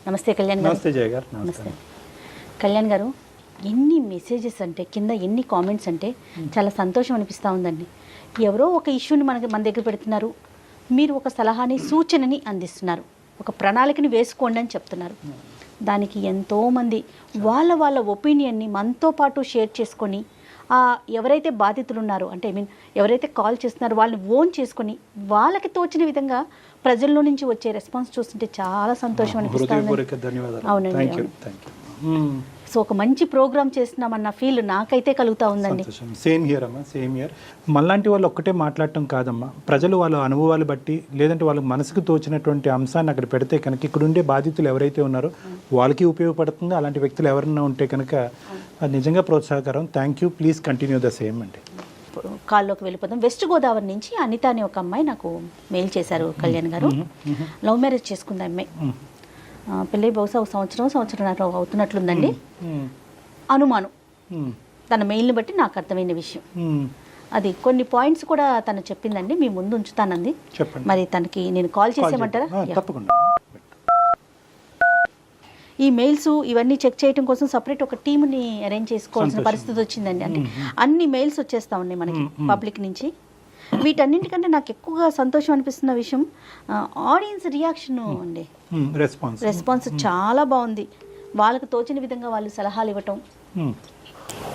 నమస్తే కళ్యాణ్ గారు. నమస్తే జయ గారు. నమస్తే కళ్యాణ్ గారు. ఎన్ని మెసేజెస్ అంటే, కింద ఎన్ని కామెంట్స్ అంటే చాలా సంతోషం అనిపిస్తూ ఉందండి. ఎవరో ఒక ఇష్యూని మన దగ్గర పెడుతున్నారు, మీరు ఒక సలహాని సూచనని అందిస్తున్నారు, ఒక ప్రణాళికని వేసుకోండి అని చెప్తున్నారు. దానికి ఎంతోమంది వాళ్ళ ఒపీనియన్ని మనతో పాటు షేర్ చేసుకొని, ఎవరైతే బాధితులు ఉన్నారో అంటే ఎవరైతే కాల్ చేస్తున్నారో వాళ్ళని ఓన్ చేసుకొని వాళ్ళకి తోచిన విధంగా ప్రజల్లో నుంచి వచ్చే రెస్పాన్స్ చూస్తుంటే చాలా సంతోషం అనిపిస్తుంది. అవునండి. సో ఒక మంచి ప్రోగ్రామ్ చేస్తున్నామన్న ఫీల్ నాకైతే కలుగుతూ ఉందండి. సేమ్ హియర్ అమ్మా, సేమ్ హియర్. మనలాంటి వాళ్ళు ఒక్కటే మాట్లాడటం కాదమ్మా, ప్రజలు వాళ్ళ అనుభవాలు బట్టి లేదంటే వాళ్ళ మనసుకు తోచినటువంటి అంశాన్ని అక్కడ పెడితే కనుక ఇక్కడ ఉండే బాధితులు ఎవరైతే ఉన్నారో వాళ్ళకి ఉపయోగపడుతుంది. అలాంటి వ్యక్తులు ఎవరైనా ఉంటే కనుక అది నిజంగా ప్రోత్సాహకరం. Thank you, please continue the same అండి. కాల్లోకి వెళ్ళిపోదాం. వెస్ట్ గోదావరి నుంచి అనిత అనే ఒక అమ్మాయి నాకు మెయిల్ చేశారు కళ్యాణ్ గారు. లవ్ మ్యారేజ్ చేసుకుంది అమ్మాయి. పెళ్ళి బహుశా ఒక సంవత్సరం అవుతున్నట్లుందండి. అనుమానం తన మెయిల్ని బట్టి నాకు అర్థమైన విషయం అది. కొన్ని పాయింట్స్ కూడా తను చెప్పిందండి, మీ ముందు ఉంచుతానంది. మరి తనకి నేను కాల్ చేసేయమంటారా? ఈ మెయిల్స్ ఇవన్నీ చెక్ చేయడం కోసం సపరేట్ ఒక టీమ్ని అరేంజ్ చేసుకోవాల్సిన పరిస్థితి వచ్చిందండి. అంటే అన్ని మెయిల్స్ వచ్చేస్తూ ఉన్నాయి మనకి పబ్లిక్ నుంచి. వీటన్నింటికంటే నాకు ఎక్కువగా సంతోషం అనిపిస్తున్న విషయం ఆడియన్స్ రియాక్షన్ అండి. రెస్పాన్స్ చాలా బాగుంది. వాళ్ళకి తోచిన విధంగా వాళ్ళు సలహాలు ఇవ్వటం.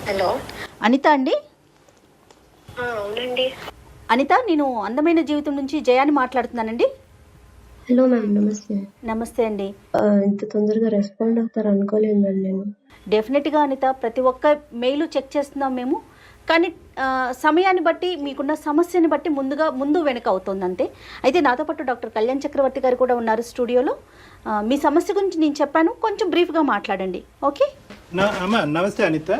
హలో అనిత అండి? అవునండి. అనిత, నేను అందమైన జీవితం నుంచి జయాని మాట్లాడుతున్నానండి. హలో మ్యామ్, నమస్తే. నమస్తే అండి. ఇంత తొందరగా రెస్పాండ్ అవుతారు అనుకోలేదు మ్యామ్ నేను. డెఫినెట్గా అనిత, ప్రతి ఒక్క మెయిల్ చెక్ చేస్తున్నాం మేము. కానీ సమయాన్ని బట్టి, మీకున్న సమస్యని బట్టి ముందు వెనక అవుతుంది అంతే. అయితే నాతో పాటు డాక్టర్ కళ్యాణ్ చక్రవర్తి గారు కూడా ఉన్నారు స్టూడియోలో. మీ సమస్య గురించి నేను చెప్పాను, కొంచెం బ్రీఫ్గా మాట్లాడండి. ఓకే అమ్మా? నమస్తే అనిత.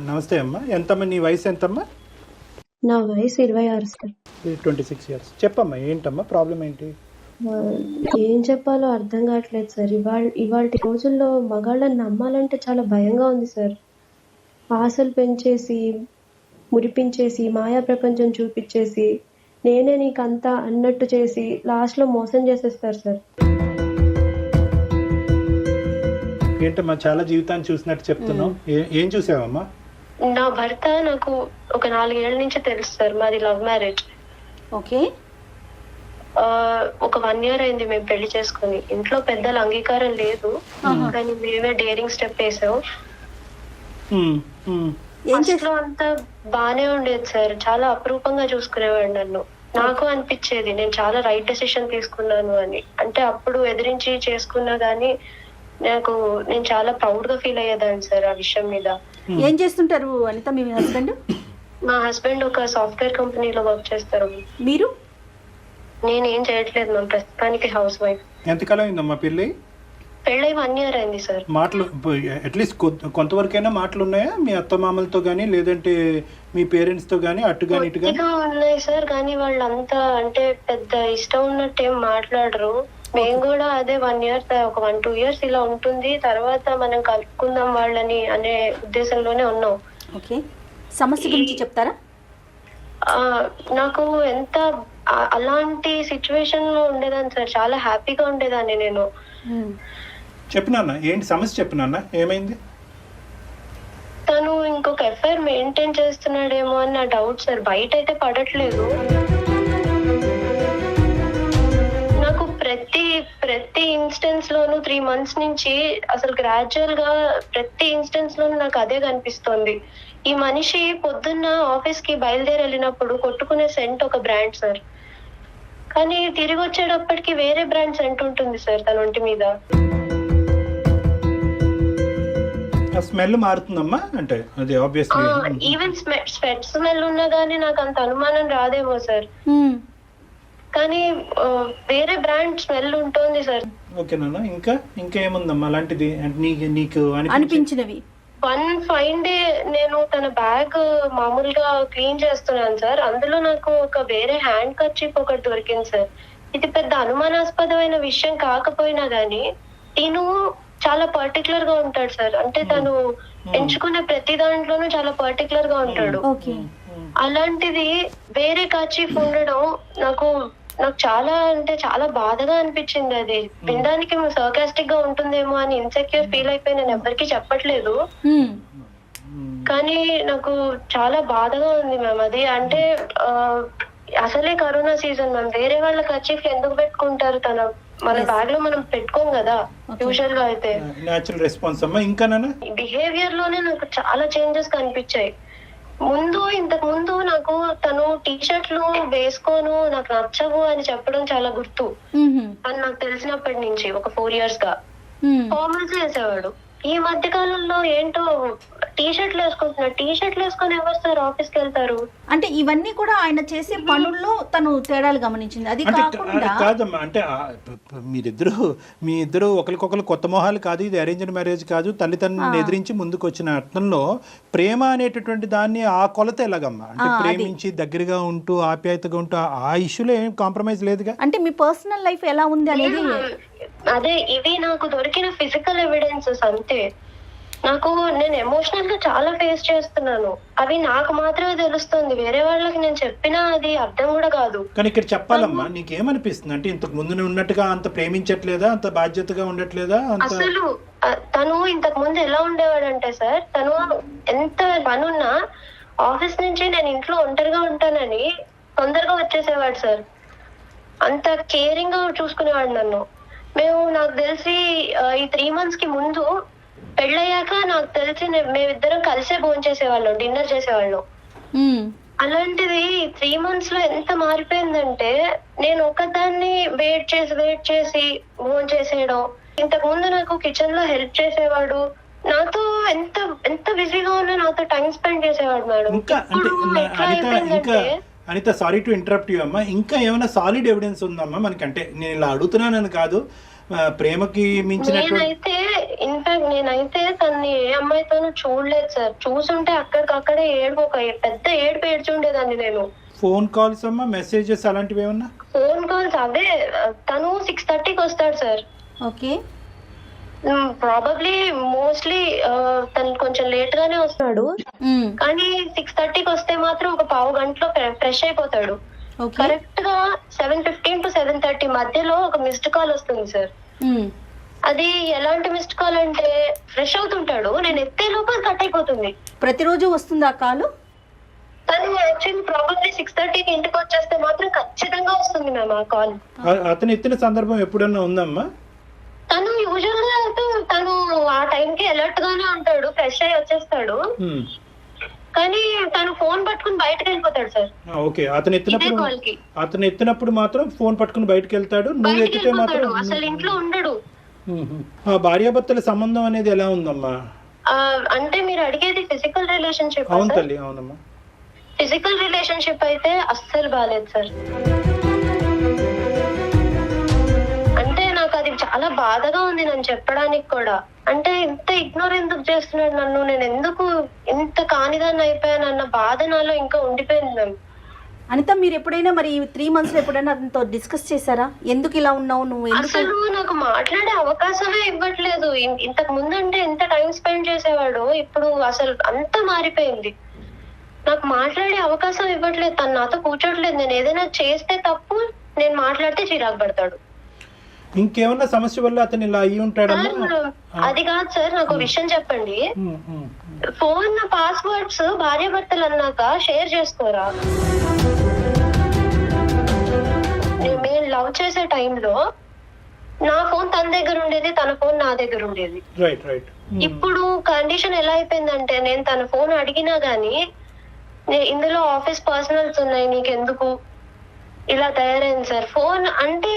నమస్తే అమ్మా. ఎంతమ్మా నీ వయసు? ఎంతమ్మా? నా వయసు 26 సార్. 26 years. చెప్పమ్మా, ఏంటమ్మా ప్రాబ్లం ఏంటి? ఏం చెప్పాలో అర్థం కావట్లేదు సార్. ఇవాళ రోజుల్లో మగాళ్ళని నమ్మాలంటే చాలా భయంగా ఉంది సార్. ఆశలు పెంచేసి, మురిపించేసి, మాయా ప్రపంచం చూపించేసి, నేనే నీకంతా అన్నట్టు చేసి లాస్ట్లో మోసం చేసేస్తారు సార్. ఏంటమ్మా చాలా జీవితాన్ని చూసినట్టు చెప్తున్నావు, ఏం చూసావమ్మా? నా భర్త నాకు ఒక 4 ఏళ్ల నుంచి తెలుసు సార్. మాది లవ్ మ్యారేజ్. ఓకే. ఒక 1 year అయింది మేము పెళ్లి చేసుకుని. ఇంట్లో పెద్దల అంగీకారం లేదు, కానీ మేమే డేరింగ్ స్టెప్ వేసాం. ఇంట్లో అంతా బానే ఉండేది సార్. చాలా అపురూపంగా చూసుకునేవాడు నన్ను. నాకు అనిపించేది నేను చాలా రైట్ డెసిషన్ తీసుకున్నాను అని. అంటే అప్పుడు ఎదిరించి చేసుకున్నా గానీ నేను చాలా ప్రౌడ్ గా ఫీల్ అయ్యేదాన్ని సార్ ఆ విషయం మీద. ఏం చేస్తుంటారు అనిత మీ హస్బెండ్? మా హస్బెండ్ ఒక సాఫ్ట్వేర్ కంపెనీలో వర్క్ చేస్తారు. మీరు? నేనేం చేయట్లేదు మ్యామ్, ప్రస్తుతానికి హౌస్ వైఫ్. ఎంతకాలం అయిందమ్మా పెళ్ళి? పెళ్ళై 1 year అయింది సార్. మాటలు అట్లీస్ట్ కొంతవరకైనా మాటలు ఉన్నాయా మీ అత్త మామలతో గానీ, లేదంటే మీ పేరెంట్స్ తో గానీ, అటు గానీ ఇటు గానీ? ఉన్నాయి సార్, కానీ వాళ్ళంతా అంటే పెద్ద ఇష్టం ఉన్నట్టు ఏం మాట్లాడరు. మేము కూడా అదే 1 year, ఒక 1-2 years ఇలా ఉంటుంది, తర్వాత మనం కలుపుకుందాం వాళ్ళని అనే ఉద్దేశంలోనే ఉన్నాం. ఓకే, సమస్య గురించి చెప్తారా? నాకు ఎంత అలాంటి సిచ్యువేషన్ లో ఉండేదాన్ని సార్, చాలా హ్యాపీగా ఉండేదాన్ని నేను. చెప్పినా ఏంటి సమస్య? చెప్పినా ఏమైంది? తను ఇంకొక ఎఫ్ఐఆర్ మెయింటైన్ చేస్తున్నాడేమో అని నా డౌట్ సార్. బయట అయితే పడట్లేదు. నాకు ప్రతి ఇన్స్టెన్స్ లోను 3 months నుంచి అసలు గ్రాడ్యువల్ గా ప్రతి ఇన్స్టెన్స్ లోను నాకు అదే కనిపిస్తోంది. ఈ మనిషి పొద్దున్న ఆఫీస్ కి బయలుదేరి వెళ్ళినప్పుడు కొట్టుకునే సెంట్ ఒక బ్రాండ్ సార్, కానీ తిరిగి వచ్చేటప్పటికి వేరే బ్రాండ్ సెంట్ ఉంటుంది సార్ తన ఒంటి మీద. స్మెల్ మారుతుందమ్మా? అంటే అది ఆబ్వియస్లీ ఈవెన్ స్వెట్ స్మెల్ ఉన్నా గానీ నాకు అంత అనుమానం రాదేమో సార్, కానీ వేరే బ్రాండ్ స్మెల్ ఉంటుంది సార్. ఓకేనా? ఇంకా ఏముందమ్మా అలాంటిది నీకు అనిపించినవి? 1 fine day నేను తన బ్యాగ్ మామూలుగా క్లీన్ చేస్తున్నాను సార్. అందులో నాకు ఒక వేరే హ్యాండ్ కర్చీఫ్ ఒకటి దొరికింది సార్. ఇది పెద్ద అనుమానాస్పదమైన విషయం కాకపోయినా గానీ నేను చాలా పర్టికులర్ గా ఉంటాడు సార్. అంటే తను ఎంచుకునే ప్రతి దాంట్లోనూ చాలా పర్టికులర్ గా ఉంటాడు. అలాంటిది వేరే కర్చీఫ్ ఉండడం నాకు చాలా అంటే చాలా బాధగా అనిపించింది. అది వినడానికి సర్కాస్టిక్ గా ఉంటుందేమో అని ఇన్సెక్యూర్ ఫీల్ అయిపోయి నేను ఎవరికి చెప్పట్లేదు. కానీ నాకు చాలా బాధగా ఉంది మ్యామ్. అది అంటే అసలే కరోనా సీజన్ మ్యామ్. వేరే వాళ్ళ కర్చీఫ్ ఎందుకు పెట్టుకుంటారు? మన బ్యాగ్ లో మనం పెట్టుకోం కదా యూజువల్ గా. అయితే న్యాచురల్ రెస్పాన్స్ అమ్మా. ఇంకా బిహేవియర్ లోనే నాకు చాలా చేంజెస్ కనిపించాయి. ఇంతకు ముందు నాకు తను టీ షర్ట్లు వేసుకోను, నాకు నచ్చవు అని చెప్పడం చాలా గుర్తు. అని నాకు తెలిసినప్పటి నుంచి ఒక 4 years గా ఫార్మల్స్ వేసేవాడు. ఈ మధ్య కాలంలో ఏంటో టీ షర్ట్లు వేసుకుంటున్నారు. టీ షర్ట్లు వేసుకొని ఎవరు ఆఫీస్కి వెళ్తారు? అంటే ఇవన్నీ కూడా ఆయన చేసే పనుల్లో తను తేడాలు గమనించింది. అది కాదమ్మా, అంటే మీ ఇద్దరు ఒకరికొకరు కొత్త మొహాలు కాదు, ఇది అరేంజ్డ్ మ్యారేజ్ కాదు, తల్లిదండ్రులను ఎదిరించి ముందుకు వచ్చిన అర్థంలో ప్రేమ అనేటటువంటి దాన్ని ఆ కొలత ఎలాగమ్మా? అంటే ప్రేమించి దగ్గరగా ఉంటూ ఆప్యాయతగా ఉంటూ ఆ ఇష్యూలో ఏం కాంప్రమైజ్ లేదుగా. అంటే మీ పర్సనల్ లైఫ్ ఎలా ఉంది అనేది అదే ఇవి నాకు దొరికిన ఫిజికల్ ఎవిడెన్సెస్ అంతే. నేను ఎమోషనల్ గా చాలా ఫేస్ చేస్తున్నాను. అవి నాకు మాత్రమే తెలుస్తుంది, వేరే వాళ్ళకి నేను చెప్పినా అది అర్థం కూడా కాదు. కానీ ఇక్కడ చెప్పాలమ్మా, నీకేమనిపిస్తుంది? అంటే ఇంతకు ముందు ఉన్నట్టుగా అంత ప్రేమించట్లేదా, అంత బాధ్యతగా ఉండట్లేదా? అసలు తను ఇంతకు ముందు ఎలా ఉండేవాడంటే సార్, తను ఎంత పనున్నా ఆఫీస్ నుంచి నేను ఇంట్లో ఒంటరిగా ఉంటానని తొందరగా వచ్చేసేవాడు సార్. అంత కేరింగ్ గా చూసుకునేవాడు నన్ను. నాకు తెలిసి ఈ 3 months కి ముందు పెళ్ళయ్యాక నాకు తెలిసి మేమిద్దరం కలిసే భోజనం చేసేవాళ్ళం, డిన్నర్ చేసేవాళ్ళం. అలాంటిది 3 months లో ఎంత మారిపోయిందంటే, నేను ఒకదాన్ని వెయిట్ చేసి భోజనం చేసేయడం. ఇంతకు ముందు నాకు కిచెన్ లో హెల్ప్ చేసేవాడు, నాతో ఎంత బిజీగా ఉన్నా నాతో టైం స్పెండ్ చేసేవాడు madam. Anitha, sorry to interrupt you అమ్మా, ఇంకా ఏమైనా సాలిడ్ ఎవిడెన్స్ ఉందమ్మా మనకి? అంటే నేను ఇలా అడుగుతున్నానని కాదు, ప్రేమకి నేనైతే తన్ని ఏ అమ్మాయితోనూ చూడలేదు సార్. చూసుంటే అక్కడికక్కడే ఒక పెద్ద ఏడుపు ఏడ్చుండేదాన్ని నేను. ఫోన్ కాల్స్ అమ్మా, మెసేజెస్ అలాంటివి ఏమన్నా? ఫోన్ కాల్స్ అదే, తను 6:30కి వస్తాడు సార్. ఓకే, ప్రాబబ్లీ మోస్ట్లీ తను కొంచెం లేట్ గానే వస్తాడు, కానీ 6:30కి వస్తే మాత్రం ఒక 15 గంటలో ఫ్రెష్ అయిపోతాడు. కరెక్ట్ గా 7:15 to 7:30 మధ్యలో ఒక మిస్డ్ కాల్ వస్తుంది సార్. అది ఎలాంటి మిస్డ్ కాల్ అంటే, ఫ్రెష్ అవుతుంటాడు, నేను ఎత్తే లోపల కట్ అయిపోతుంది. ప్రతిరోజు వస్తుంది ఆ కాల్? తను యాక్చువల్లీ ప్రాబబ్లీ 6:30కి ఇంటికి వచ్చేస్తే మాత్రం ఖచ్చితంగా వస్తుంది మ్యామ్ ఆ కాల్. అతను ఎత్తిన సందర్భం ఎప్పుడన్నా ఉందమ్మా? తను యూజువల్ గా తను ఆ టైంకి అలర్ట్ గానే ఉంటాడు, ఫ్రెష్ అయ్యి వచ్చేస్తాడు, కానీ తను ఫోన్ పట్టుకుని బయటకు వెళ్ళిపోతాడు సార్. ఓకే, అతను ఎత్తినప్పుడు మాత్రం ఫోన్ పట్టుకుని బయటకు వెళ్తాడు, నువ్వు ఎత్తితే మాత్రం అసలు ఇంట్లో ఉండడు. భార్యాభర్తల సంబంధం అనేది ఎలా ఉందమ్మా? అంటే మీరు అడిగేది ఫిజికల్ రిలేషన్షిప్? అవును తల్లి, అవునమ్మా. ఫిజికల్ రిలేషన్షిప్ అయితే అస్సలు బాలేదు సార్. అంటే నాకు అది చాలా బాధగా ఉంది నన్ను చెప్పడానికి కూడా. అంటే ఇంత ఇగ్నోర్ ఎందుకు చేస్తున్నాడు నన్ను, నేను ఎందుకు ఇంత కానిదాన్ని అయిపోయానన్న బాధ నాలో ఇంకా ఉండిపోయింది మ్యామ్. అనిత, మీరు ఎప్పుడైనా మరి 3 months లో ఎప్పుడైనా అతనితో డిస్కస్ చేశారా? ఎందుకు ఇలా ఉన్నావు నువ్వు? అసలు నాకు మాట్లాడే అవకాశమే ఇవ్వట్లేదు. ఇంతకు ముందు అంటే ఎంత టైం స్పెండ్ చేసేవాడు, ఇప్పుడు అసలు అంతా మారిపోయింది. నాకు మాట్లాడే అవకాశం ఇవ్వట్లేదు, తను నాతో కూర్చోట్లేదు. నేను ఏదైనా చేస్తే తప్పు, నేను మాట్లాడితే చిరాకు పడతాడు. ఇంకేమన్నా సమస్య వల్ల అతను ఇలా అయ్యి ఉంటాడమ్మా? అది కాదు సార్, నాకు విషయం చెప్పండి. ఫోన్ పాస్వర్డ్స్ భార్యాభర్తలు అన్నాక షేర్ చేసుకోరా? మేము లవ్ చేసే టైంలో నా ఫోన్ తన దగ్గర ఉండేది, తన ఫోన్ నా దగ్గర ఉండేది. ఇప్పుడు కండిషన్ ఎలా అయిపోయిందంటే, నేను తన ఫోన్ అడిగినా గానీ ఇందులో ఆఫీస్ పర్సనల్స్ ఉన్నాయి, నీకెందుకు, ఇలా తయారైంది సార్. ఫోన్ అంటే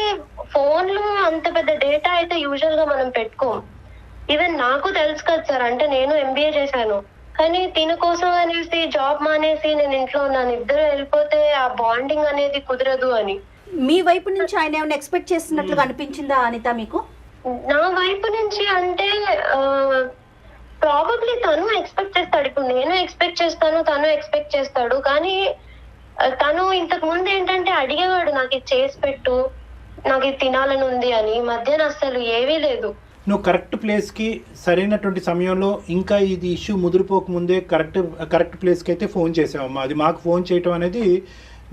ఫోన్ లో అంత పెద్ద డేటా అయితే యూజువల్ గా మనం పెట్టుకోం. ఈవెన్ నాకు తెలుసు కదా సార్, అంటే నేను MBA చేశాను, కానీ తిన కోసం అనేసి జాబ్ మానేసి నేను ఇంట్లో ఉన్నాను. ఇద్దరు వెళ్ళిపోతే ఆ బాండింగ్ అనేది కుదరదు అని. మీ వైపు నుంచి ఆయన ఏమైనా ఎక్స్పెక్ట్ చేస్తున్నట్లుగా అనిపించిందా అనిత మీకు? నా వైపు నుంచి అంటే ప్రాబబ్లీ తను ఎక్స్పెక్ట్ చేస్తాడు, ఇప్పుడు నేను ఎక్స్పెక్ట్ చేస్తాను, తను ఎక్స్పెక్ట్ చేస్తాడు. కానీ తను ఇంతకు ముందు ఏంటంటే అడిగేవాడు, నాకు ఇది చేసి పెట్టు, నాకు ఇది తినాలని ఉంది అని. మధ్యన అసలు ఏవీ లేదు. నువ్వు కరెక్ట్ ప్లేస్కి సరైనటువంటి సమయంలో, ఇంకా ఇది ఇష్యూ ముదిరిపోక ముందే కరెక్ట్ ప్లేస్కి అయితే ఫోన్ చేసావమ్మా. అది మాకు ఫోన్ చేయటం అనేది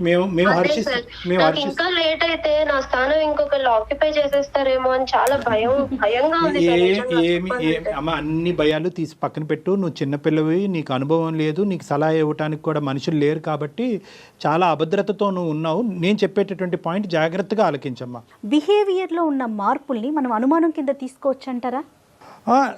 మేము అదే హర్షిస్తాం సార్, మేము నాకు హర్షిస్తాం. ఇంకా లేట్ అయితే నా స్థానం ఇంకొకళ్ళు ఆక్యుపై చేసేస్తారేమో అని చాలా భయంగా ఉంది సార్ నిజంగా చెప్పాలంటే. అమ్మ అన్ని భయాలు తీసి పక్కన పెట్టు. నువ్వు చిన్నపిల్లవి, నీకు అనుభవం లేదు, నీకు సలహా ఇవ్వడానికి కూడా మనుషులు లేరు కాబట్టి చాలా అభద్రతతో నువ్వు ఉన్నావు. నేను చెప్పేటటువంటి పాయింట్ జాగ్రత్తగా ఆలకించమ్మా. బిహేవియర్లో ఉన్న మార్పుల్ని మనం అనుమానం కింద తీసుకోవచ్చు అంటారా?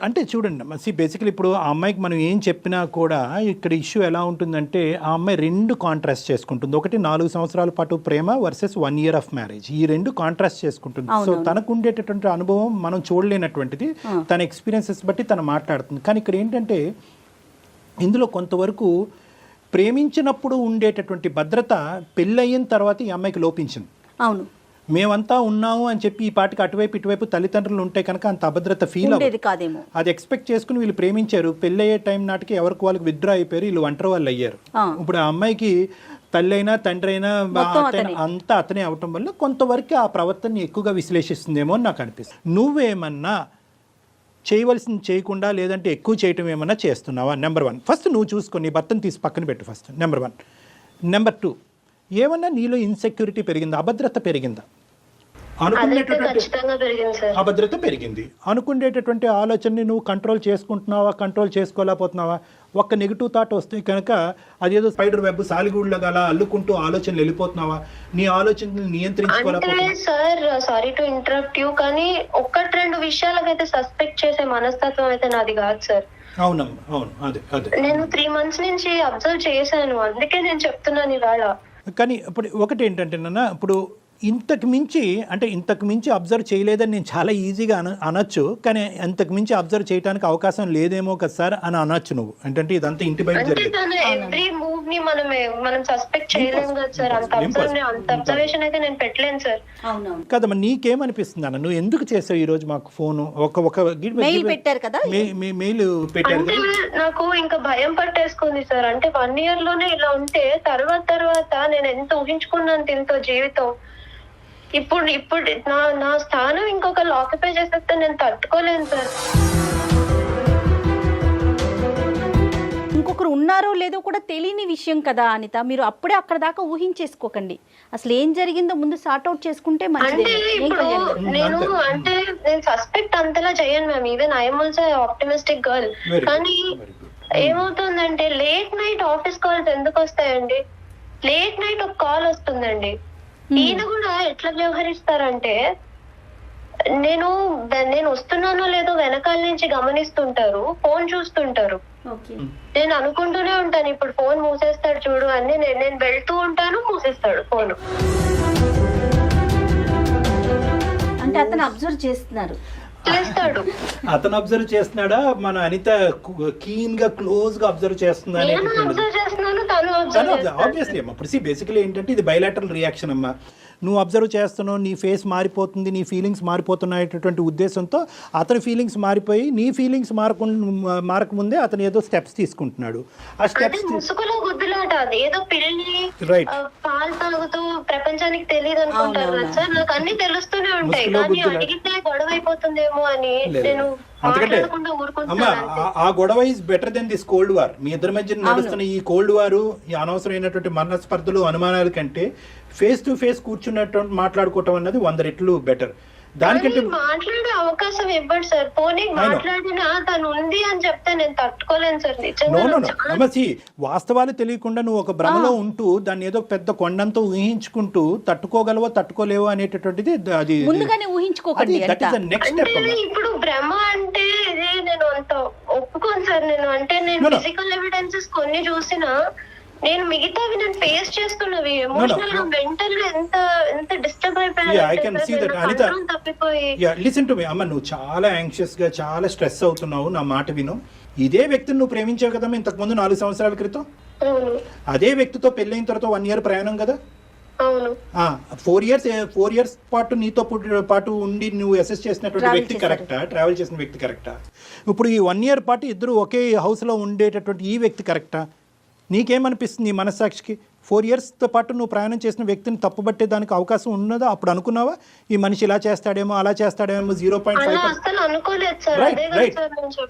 అంటే చూడండి బేసికలీ ఇప్పుడు ఆ అమ్మాయికి మనం ఏం చెప్పినా కూడా ఇక్కడ ఇష్యూ ఎలా ఉంటుందంటే ఆ అమ్మాయి రెండు కాంట్రాస్ట్ చేసుకుంటుంది. ఒకటి 4 సంవత్సరాల పాటు ప్రేమ వర్సెస్ 1 year ఆఫ్ మ్యారేజ్, ఈ రెండు కాంట్రాస్ట్ చేసుకుంటుంది. సో తనకు ఉండేటటువంటి అనుభవం మనం చూడలేనటువంటిది, తన ఎక్స్పీరియన్సెస్ బట్టి తను మాట్లాడుతుంది. కానీ ఇక్కడ ఏంటంటే ఇందులో కొంతవరకు ప్రేమించినప్పుడు ఉండేటటువంటి భద్రత పెళ్ళయిన తర్వాత ఈ అమ్మాయికి లోపించింది. అవును, మేమంతా ఉన్నాము అని చెప్పి ఈ పాటికి అటువైపు ఇటువైపు తల్లిదండ్రులు ఉంటే కనుక అంత అభద్రత ఫీల్ ఉండేది కాదేమో. అది ఎక్స్పెక్ట్ చేసుకుని వీళ్ళు ప్రేమించారు. పెళ్ళయ్యే టైం నాటికి ఎవరికి వాళ్ళకి విత్డ్రా అయిపోయారు, వీళ్ళు ఒంటరి వాళ్ళు అయ్యారు. ఇప్పుడు ఆ అమ్మాయికి తల్లి అయినా తండ్రి అయినా అంతా అతనే అవటం వల్ల కొంతవరకు ఆ ప్రవర్తనని ఎక్కువగా విశ్లేషిస్తుందేమో అని నాకు అనిపిస్తుంది. నువ్వేమన్నా చేయవలసింది చేయకుండా లేదంటే ఎక్కువ చేయటం ఏమన్నా చేస్తున్నావా? నెంబర్ 1 ఫస్ట్ నువ్వు చూసుకొని నీ భర్తను తీసి పక్కన పెట్టు ఫస్ట్, నెంబర్ 1. నెంబర్ 2, ఏమన్నా నీలో ఇన్సెక్యూరిటీ పెరిగిందా, అభద్రత పెరిగిందా? అభద్రత పెరిగింది. అనుకునేటటువంటి ఆలోచనని నువ్వు కంట్రోల్ చేసుకుంటున్నావా, కంట్రోల్ చేసుకోలేకపోతున్నావా? ఒక్క నెగిటివ్ థాట్ వస్తే కనుక అదేదో స్పైడర్ వెబ్ సాలిగూడ్లాగా అలా అల్లుకుంటూ ఆలోచనలు వెళ్ళిపోతున్నావా? నీ ఆలోచనలు నియంత్రించుకోలేకపోతున్నావా? Sir sorry to interrupt you, కానీ 1-2 విషయాలకైతే సస్పెక్ట్ చేసే మనస్తత్వం అయితే నాది కాదు సార్. అవునమ్మా, అవును, అదే అదే నేను 3 months నుంచి అబ్జర్వ్ చేశాను, అందుకే నేను చెప్తున్నాను ఇవాళ. కానీ ఇప్పుడు ఒకటి ఏంటంటే నాన్న, ఇప్పుడు ఇంతకు మించి అబ్జర్వ్ చేయలేదని నేను చాలా ఈజీగా అనొచ్చు. కానీ ఇంతకు మించి అబ్జర్వ్ చేయడానికి అవకాశం లేదేమో కదా సార్ అని అనొచ్చు నువ్వు. అంటే ఇదంతా ఇంటి బయట జరిగింది. ఎవ్రీ మూవ్ ని మనం సస్పెక్ట్ చేయలేము కదా సార్. అంత అబ్జర్వేషన్ అయితే నేను పెట్టలేను సార్. కదమ్మా, నీకేమనిపిస్తుంది అన్న? నువ్వు ఎందుకు చేసావు ఈ రోజు మాకు ఫోన్? మెయిల్ పెట్టారు కదా, మెయిల్ పెట్టారు. అంటే నాకు ఇంకా భయం పట్టేసుకుంది సార్. అంటే 1 year లోనే ఇలా ఉంటే తర్వాత నేను ఎంత ఊహించుకున్నాను దీంతో జీవితం. ఇప్పుడు నా స్థానం ఇంకొకరు ఆక్యుపై చేసేస్తే నేను తట్టుకోలేను సార్. ఇంకొకరు ఉన్నారో లేదో కూడా తెలియని విషయం కదా అనిత. మీరు అప్పుడే అక్కడ దాకా ఊహించేసుకోకండి. అసలు ఏం జరిగిందో ముందు సార్ట్ అవుట్ చేసుకుంటే మంచిది. ఇప్పుడు నేను సస్పెక్ట్ అంతలా చేయను ma'am. Even I'm also optimistic girl. కానీ ఏమవుతుందంటే లేట్ నైట్ ఆఫీస్ కాల్స్ ఎందుకు వస్తాయండి? లేట్ నైట్ ఒక కాల్ వస్తుందండి. ఈయన కూడా ఎట్లా వ్యవహరిస్తారంటే, నేను వస్తున్నానో లేదో వెనకాల నుంచి గమనిస్తుంటారు, ఫోన్ చూస్తుంటారు. నేను అనుకుంటూనే ఉంటాను ఇప్పుడు ఫోన్ మూసేస్తాడు చూడు అని. నేను వెళ్తూ ఉంటాను, మూసేస్తాడు ఫోన్. అంటే అతను అబ్జర్వ్ చేస్తున్నారు, చేస్తాడు. అతను అబ్జర్వ్ చేస్తున్నాడా, మన అనిత కీన్ గా క్లోజ్ గా అబ్జర్వ్ చేస్తుందా? ఆబ్వియస్లీ అమ్మా. ఇప్పుడు బేసికలీ ఏంటంటే ఇది బైలాటరల్ రియాక్షన్ అమ్మా. నువ్వు అబ్జర్వ్ చేస్తున్నావు, నీ ఫేస్ మారిపోతుంది, నీ ఫీలింగ్స్ మారిపోతున్నాయటువంటి ఉద్దేశంతో అతని ఫీలింగ్స్ మారిపోయి నీ ఫీలింగ్స్ మారకముందే అతను ఏదో స్టెప్స్ తీసుకుంటున్నాడు. ఆ స్టెప్స్ ముసుగులో గుద్దులాట, అది ఏదో పిల్లి పాలు తాగుతూ ప్రపంచానికి తెలియదు అనుకుంటారు కదా సార్. నాకు అన్ని తెలుస్తూనే ఉంటాయి, కానీ అడిగితే గొడవ అయిపోతుందేమో అని నేను అమ్మా. ఆ గొడవ is better than this cold war. మీ ఇద్దరి మధ్య నడుస్తున్న ఈ కోల్డ్ వారు, ఈ అనవసరమైనటువంటి మనస్పర్ధలు, అనుమానాల కంటే ఫేస్ టు ఫేస్ కూర్చున్నటువంటి మాట్లాడుకోవటం అన్నది 100 రెట్లు బెటర్. దానికంటే మాట్లాడే అవకాశం ఇవ్వండి సార్. పోనీ మాట్లాడినా తను ఉంది అని చెప్తే నేను తట్టుకోలేను సార్. నిజంగా వాస్తవాలు తెలియకుండా నువ్వు ఒక భ్రమలో ఉంటూ దాన్ని ఏదో పెద్ద కొండంతో ఊహించుకుంటూ తట్టుకోగలవో తట్టుకోలేవో అనేటటువంటిది అది ముందుగానే ఊహించుకోకండి. ఇప్పుడు భ్రమ అంటే నేను అంత ఒప్పుకోను సార్. నేను ఫిజికల్ ఎవిడెన్సెస్ కొన్ని చూసినా, నేను మిగతావి నేను ఫేస్ చేస్తున్నవి ఎమోషనల్ గా మెంటల్ గా ఎంత డిస్టర్బ్ అయిపోయాను. తప్పిపోయి లిసన్ టు మీ అమ్మ, నువ్వు చాలా యాంగ్షియస్ గా చాలా స్ట్రెస్ అవుతున్నావు. నా మాట విను. ఇదే వ్యక్తిని నువ్వు ప్రేమించావు కదమ్మా ఇంతకు ముందు 4 సంవత్సరాల క్రితం. అదే వ్యక్తితో పెళ్ళైన తర్వాత 1 year ప్రయాణం కదా. 4 years పాటు నీతో పాటు ఉండి నువ్వు అసెస్ చేసినటువంటి వ్యక్తి కరెక్టా? ట్రావెల్ చేసిన వ్యక్తి కరెక్టా? ఇప్పుడు ఈ 1 year పాటు ఇద్దరు ఒకే హౌస్ లో ఉండేటటువంటి ఈ వ్యక్తి కరెక్టా? నీకేమనిపిస్తుంది ఈ మనస్సాక్షికి? 4 yearsతో పాటు నువ్వు ప్రయాణం చేసిన వ్యక్తిని తప్పుబట్టే దానికి అవకాశం ఉన్నదా? అప్పుడు అనుకున్నావా ఈ మనిషి ఇలా చేస్తాడేమో అలా చేస్తాడేమో 0.5? అసలు అనుకోలేదు సార్.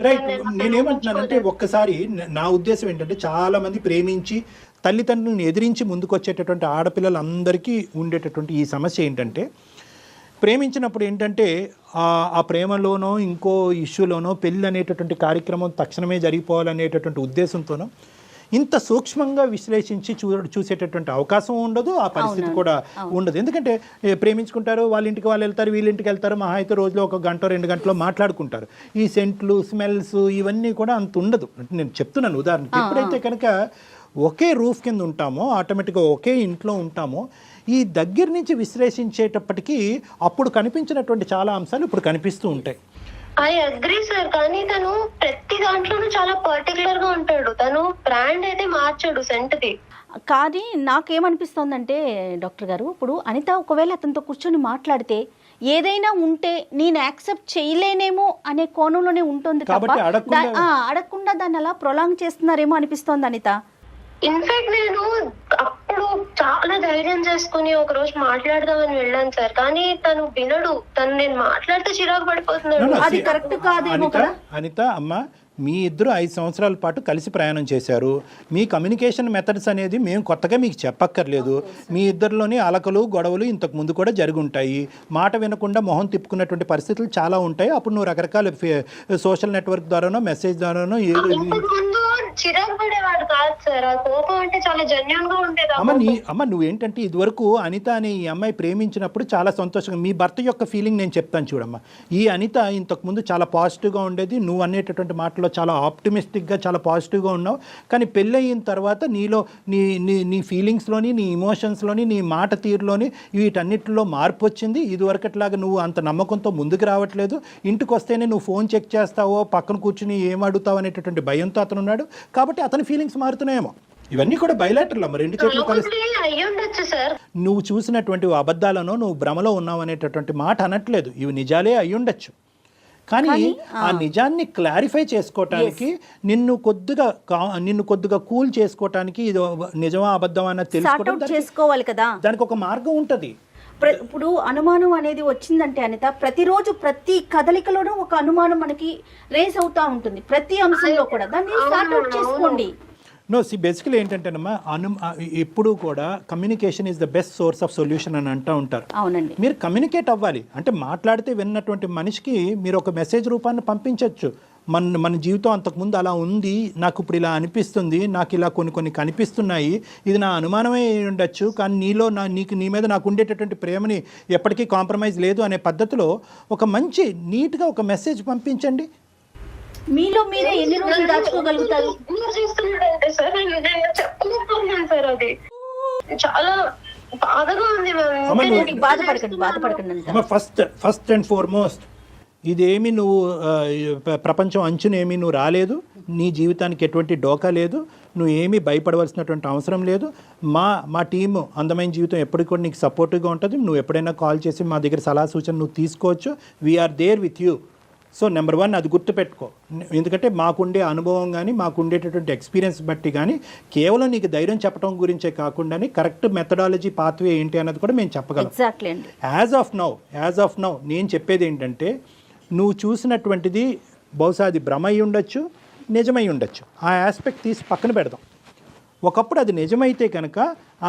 రైట్. నేనేమంటున్నానంటే ఒక్కసారి నా ఉద్దేశం ఏంటంటే చాలా మంది ప్రేమించి తల్లిదండ్రులను ఎదిరించి ముందుకు వచ్చేటటువంటి ఆడపిల్లలందరికీ ఉండేటటువంటి ఈ సమస్య ఏంటంటే, ప్రేమించినప్పుడు ఏంటంటే ఆ ప్రేమలోనో ఇంకో ఇష్యూలోనో పెళ్ళి అనేటటువంటి కార్యక్రమం తక్షణమే జరిగిపోవాలనేటటువంటి ఉద్దేశంతోనో ఇంత సూక్ష్మంగా విశ్లేషించి చూసేటటువంటి అవకాశం ఉండదు, ఆ పరిస్థితి కూడా ఉండదు. ఎందుకంటే ప్రేమించుకుంటారు, వాళ్ళ ఇంటికి వాళ్ళు వెళ్తారు, వీళ్ళ ఇంటికి వెళ్తారు, మహా అయితే రోజులో 1 గంట 2 గంటలో మాట్లాడుకుంటారు. ఈ సెంట్లు స్మెల్స్ ఇవన్నీ కూడా అంత ఉండదు. నేను చెప్తున్నాను ఉదాహరణకి. ఎప్పుడైతే కనుక ఒకే రూఫ్ కింద ఉంటామో, ఆటోమేటిక్గా ఒకే ఇంట్లో ఉంటామో, ఈ దగ్గర నుంచి విశ్లేషించేటప్పటికీ అప్పుడు కనిపించినటువంటి చాలా అంశాలు ఇప్పుడు కనిపిస్తూ ఉంటాయి. I agree sir. కానీ తను ప్రతి దాంట్లోనూ చాలా పర్టికులర్ గా ఉంటాడు. తను బ్రాండ్ అయితే మార్చాడు సెంట్ది. కానీ నాకేమనిపిస్తోందంటే డాక్టర్ గారు, ఇప్పుడు అనిత ఒకవేళ అతనితో కూర్చొని మాట్లాడితే ఏదైనా ఉంటే నేను యాక్సెప్ట్ చేయలేనేమో అనే కోణంలోనే ఉంటుంది తప్ప అడగకుండా దాన్ని అలా ప్రొలాంగ్ చేస్తున్నారేమో అనిపిస్తోంది అనిత. ఇన్ఫాక్ట్ నేను అప్పుడు చాలా ధైర్యం చేసుకుని ఒక రోజు మాట్లాడదామని వెళ్ళాను సార్. కానీ తను వినడు. నేను మాట్లాడితే చిరాకు పడిపోతున్నాడు. అది కరెక్ట్ కాదేమో కదా. అనిత అమ్మ, మీ ఇద్దరు 5 సంవత్సరాల పాటు కలిసి ప్రయాణం చేశారు. మీ కమ్యూనికేషన్ మెథడ్స్ అనేది మేము కొత్తగా మీకు చెప్పక్కర్లేదు. మీ ఇద్దరిలోని అలకలు గొడవలు ఇంతకు ముందు కూడా జరిగి ఉంటాయి. మాట వినకుండా మొహం తిప్పుకున్నటువంటి పరిస్థితులు చాలా ఉంటాయి. అప్పుడు నువ్వు రకరకాల సోషల్ నెట్వర్క్ ద్వారానో మెసేజ్ ద్వారానో చిరాకు పడేవాడు కాదు సార్. ఆ కోపం అంటే చాలా జెన్యూన్ గా ఉండేది. అమ్మ నువ్వేంటంటే ఇదివరకు అనిత అనే ఈ అమ్మాయి ప్రేమించినప్పుడు చాలా సంతోషంగా, మీ భర్త యొక్క ఫీలింగ్ నేను చెప్తాను చూడమ్మా. ఈ అనిత ఇంతకు ముందు చాలా పాజిటివ్గా ఉండేది. నువ్వు అనేటటువంటి మాటలు చాలా ఆప్టిమిస్టిక్గా చాలా పాజిటివ్గా ఉన్నావు. కానీ పెళ్ళి అయిన తర్వాత నీలో నీ ఫీలింగ్స్లోని, నీ ఇమోషన్స్లోని, నీ మాట తీరులోని వీటన్నిటిలో మార్పు వచ్చింది. ఇదివరకట్లాగా నువ్వు అంత నమ్మకంతో ముందుకు రావట్లేదు. ఇంటికి వస్తేనే నువ్వు ఫోన్ చెక్ చేస్తావో, పక్కన కూర్చుని ఏం అడుగుతావు అనేటటువంటి భయంతో అతను ఉన్నాడు. కాబట్టి అతని ఫీలింగ్స్ మారుతున్నాయేమో. ఇవన్నీ కూడా బయలాటర్లు అమ్మ, 2 చేతులు కలిసి. నువ్వు చూసినటువంటి అబద్ధాలను నువ్వు భ్రమలో ఉన్నావు అనేటటువంటి మాట అనట్లేదు. ఇవి నిజాలే అయి ఉండొచ్చు. కానీ ఆ నిజాన్ని క్లారిఫై చేసుకోవటానికి నిన్ను కొద్దిగా కూల్ చేసుకోవటానికి ఇది నిజమా అబద్ధమా అన్నది తెలుసుకోవాలి కదా. దానికి ఒక మార్గం ఉంటుంది. ఇప్పుడు అనుమానం అనేది వచ్చిందంటే అనిత, ప్రతిరోజు ప్రతి కదలికలోనూ ఒక అనుమానం మనకి రేస్ అవుతా ఉంటుంది. ప్రతి అంశంలో కూడా దాన్ని సార్ట్ అవుట్ చేసుకోండి. బేసికలీ ఏంటంటేనమ్మా, ఎప్పుడు కూడా communication is the best source of solution అని అంటూ ఉంటారు. అవునండి. మీరు కమ్యూనికేట్ అవ్వాలి. అంటే మాట్లాడితే విన్నటువంటి మనిషికి మీరు ఒక మెసేజ్ రూపాన్ని పంపించవచ్చు. మన జీవితం అంతకుముందు అలా ఉంది, నాకు ఇప్పుడు ఇలా అనిపిస్తుంది, నాకు ఇలా కొన్ని కనిపిస్తున్నాయి, ఇది నా అనుమానమే ఉండొచ్చు, కానీ నీ మీద నాకు ఉండేటటువంటి ప్రేమని ఎప్పటికీ కాంప్రమైజ్ లేదు అనే పద్ధతిలో ఒక మంచి నీట్గా ఒక మెసేజ్ పంపించండి. మీలో మీరే ఎన్ని రోజులు దాచుకోగలుగుతారు? అది చాలా బాధగా ఉంది. బాధపడకండి. ఫస్ట్ అండ్ ఫార్మోస్ట్, ఇదేమి నువ్వు ప్రపంచం అంచునేమి నువ్వు రాలేదు. నీ జీవితానికి ఎటువంటి డోకా లేదు. నువ్వు ఏమీ భయపడవలసినటువంటి అవసరం లేదు. మా టీము అందమైన జీవితం ఎప్పటికి కూడా నీకు సపోర్టివ్గా ఉంటుంది. నువ్వు ఎప్పుడైనా కాల్ చేసి మా దగ్గర సలహా సూచన నువ్వు తీసుకోవచ్చు. We're there with you. So number 1 అది గుర్తుపెట్టుకో. ఎందుకంటే మాకుండే అనుభవం కానీ మాకుండేటటువంటి ఎక్స్పీరియన్స్ బట్టి కానీ కేవలం నీకు ధైర్యం చెప్పడం గురించే కాకుండా కరెక్ట్ మెథడాలజీ పాత్వే ఏంటి అన్నది కూడా మేము చెప్పగలం. యాజ్ ఆఫ్ నౌ నేను చెప్పేది ఏంటంటే, నువ్వు చూసినటువంటిది బహుశా అది భ్రమ అయి ఉండొచ్చు, నిజమై ఉండొచ్చు. ఆ ఆస్పెక్ట్ తీసి పక్కన పెడదాం. ఒకప్పుడు అది నిజమైతే కనుక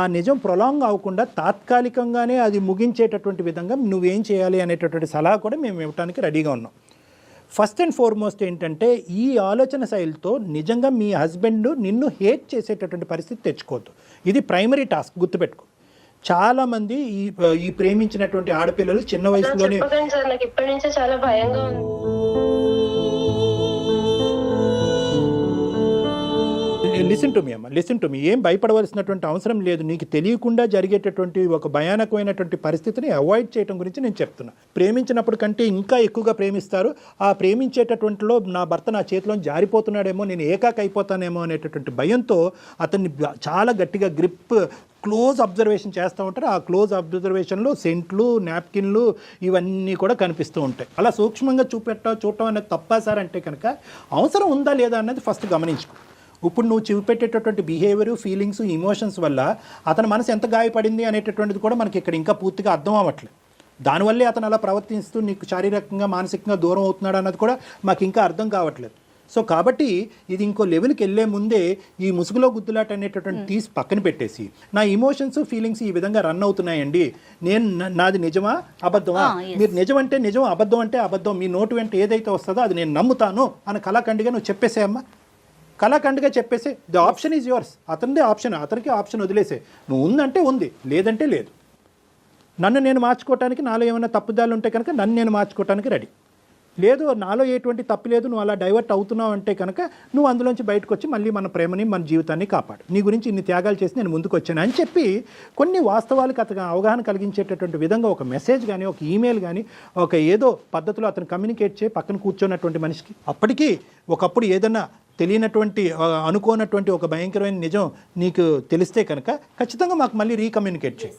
ఆ నిజం ప్రొలాంగ్ అవ్వకుండా తాత్కాలికంగానే అది ముగించేటటువంటి విధంగా నువ్వేం చేయాలి అనేటటువంటి సలహా కూడా మేము ఇవ్వడానికి రెడీగా ఉన్నాం. ఫస్ట్ అండ్ ఫార్మోస్ట్ ఏంటంటే, ఈ ఆలోచన శైలితో నిజంగా మీ హస్బెండ్ నిన్ను హేట్ చేసేటటువంటి పరిస్థితి తెచ్చుకోవద్దు. ఇది ప్రైమరీ టాస్క్, గుర్తుపెట్టుకో. చాలామంది ఈ ప్రేమించినటువంటి ఆడపిల్లలు చిన్న వయసులోనే ఇప్పటి నుంచే చాలా భయంగా ఉంది. Listen to me. ఏం భయపడవలసినటువంటి అవసరం లేదు. నీకు తెలియకుండా జరిగేటటువంటి ఒక భయానకమైనటువంటి పరిస్థితిని అవాయిడ్ చేయడం గురించి నేను చెప్తున్నా. ప్రేమించినప్పుడు కంటే ఇంకా ఎక్కువగా ప్రేమిస్తారు. ఆ ప్రేమించేటటువంటిలో నా భర్త నా చేతిలో జారిపోతున్నాడేమో, నేను ఏకాకి అయిపోతానేమో అనేటటువంటి భయంతో అతన్ని చాలా గట్టిగా క్లోజ్ అబ్జర్వేషన్ చేస్తూ ఉంటారు. ఆ క్లోజ్ అబ్జర్వేషన్లో సెంట్లు, నాప్కిన్లు ఇవన్నీ కూడా కనిపిస్తూ ఉంటాయి. అలా సూక్ష్మంగా చూడటం అనేది తప్పా సార్ అంటే కనుక అవసరం ఉందా లేదా అన్నది ఫస్ట్ గమనించుకో. ఇప్పుడు నువ్వు చూపెట్టేటటువంటి బిహేవియర్, ఫీలింగ్స్, ఇమోషన్స్ వల్ల అతని మనసు ఎంత గాయపడింది అనేటటువంటిది కూడా మనకి ఇక్కడ ఇంకా పూర్తిగా అర్థం అవ్వట్లేదు. దానివల్లే అతను అలా ప్రవర్తిస్తూ నీకు శారీరకంగా మానసికంగా దూరం అవుతున్నాడు అన్నది కూడా మాకు ఇంకా అర్థం కావట్లేదు. సో కాబట్టి ఇది ఇంకో లెవెల్కి వెళ్ళే ముందే ఈ ముసుగులో గుద్దులాట అనేటటువంటి తీసి పక్కన పెట్టేసి, నా ఇమోషన్స్, ఫీలింగ్స్ ఈ విధంగా రన్ అవుతున్నాయండి, నాది నిజమా అబద్ధమా, మీరు నిజం అంటే నిజం, అబద్ధం అంటే అబద్ధం, మీ నోటు వెంట ఏదైతే వస్తుందో అది నేను నమ్ముతాను అని కళాఖండిగా నువ్వు చెప్పేసేయమ్మా. కళాఖండిగా చెప్పేసి ది ఆప్షన్ ఈజ్ యువర్స్. అతనిదే ఆప్షన్, అతనికి ఆప్షన్ వదిలేసే. నువ్వు ఉందంటే ఉంది, లేదంటే లేదు. నన్ను నేను మార్చుకోవటానికి, నాలో ఏమైనా తప్పుదాలు ఉంటే కనుక నన్ను నేను మార్చుకోవటానికి రెడీ. లేదు, నాలో ఎటువంటి తప్పు లేదు, నువ్వు అలా డైవర్ట్ అవుతున్నావు అంటే కనుక నువ్వు అందులోంచి బయటకు వచ్చి మళ్ళీ మన ప్రేమని, మన జీవితాన్ని కాపాడు. నీ గురించి ఇన్ని త్యాగాలు చేసి నేను ముందుకు వచ్చాను అని చెప్పి కొన్ని వాస్తవాలకు అతను అవగాహన కలిగించేటటువంటి విధంగా ఒక మెసేజ్ కానీ, ఒక ఈమెయిల్ కానీ, ఒక ఏదో పద్ధతిలో అతను కమ్యూనికేట్ చేయి పక్కన కూర్చున్నటువంటి మనిషికి. అప్పటికీ ఒకప్పుడు ఏదన్నా తెలియనటువంటి, అనుకోనటువంటి ఒక భయంకరమైన నిజం నీకు తెలిస్తే కనుక ఖచ్చితంగా మాకు మళ్ళీ రీకమ్యూనికేట్ చేయి,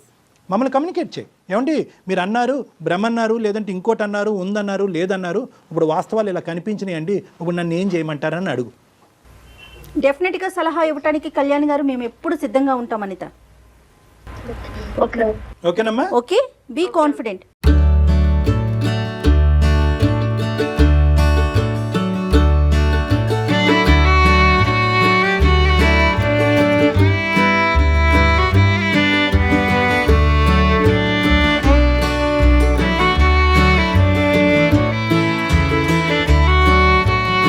మమ్మల్ని కమ్యూనికేట్ చేయి. ఏమండి మీరు అన్నారు, భ్రమ అన్నారు, లేదంటే ఇంకోటి అన్నారు, ఉందన్నారు, లేదన్నారు, ఇప్పుడు వాస్తవాలు ఇలా కనిపించినాయండి, ఇప్పుడు నన్ను ఏం చేయమంటారని అడుగు. డెఫినెట్గా సలహా ఇవ్వడానికి కళ్యాణ్ గారు మేము ఎప్పుడు సిద్ధంగా ఉంటాం అనిత. ఓకే ఓకేనమ్మా? Okay, be confident.